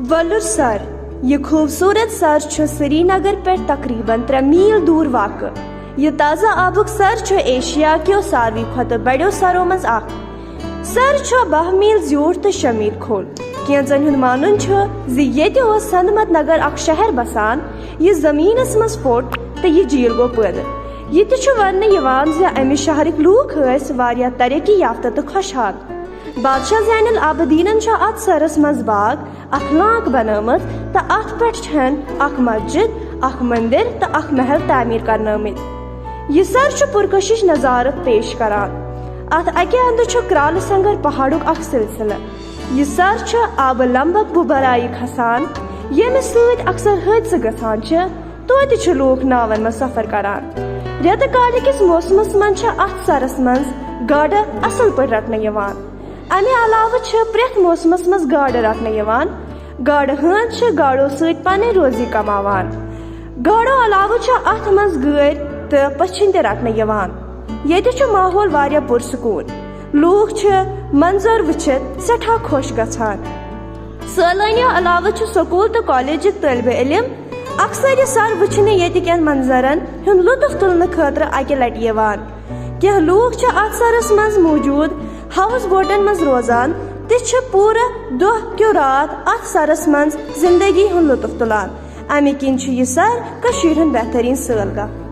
वलुर sir यह खूबसूरत sir Srinagar पे तकरीबन 3 मील दूर वाक़। यह ताज़ा आबुक सर एशिया क्यों सारवी खुद बड़ो सरों मज अख। सर 12 मील ज़्यूठ तो 6 मील खोल। कैंचन हुंद मानुन सनमत नगर अख शहर बसान यह जमीनस मज फोट तो यह झील गो पैदा। यह वन अमि शहरक लूक वारिया तरक्की याफ्ता तो खुशहाल। बादशाह ज़ैनुल आबदीनन अत सरस मज बाग अख लाक बनमत तो अत पे अख मस्जिद अख मंदिर तो अख महल तामीर करनमित। यह सर पुरकशिश नजारत पेश करान। अत अके अंद क्राल संगर पहाड़ुक अख सिलसिला। यह सर आब लंबक बुबराई खसान येमे सत अक्सर हादसे गसान तो लूक नावन मज सफर करान। रेत काल किस मौसमस मज अत सरस मज गाड़ असल पे रटने यवान। अमे अलावा प्रेथ मौसमस मज गाड़ रटने यवान। गाड़ हंद गाड़ो सत पन रोजी कमावान। गाड़ो अलावा अत मज गैर तो पछिन ते रटने यवान। ये माहौल वारिया पुरसकून। लूक मंजर वुचित सठा खुश गछान। सैलानियों अलावा स्कूल तो कॉलेज तलब इलम अक्सर यह सर वुचने ये मंजरन हुंद लुत्फ तुलने खतर अके लट यवान। क्या लूक अत सरस मज मौजूद हाउस बोटन मज रोजान ते पूरा दह क्यों रात अत सरस मज जिंदगी हुंद लुत्फ तुलान। अमे किन यह सर कशीर हुंद बेहतरीन सैलगाह।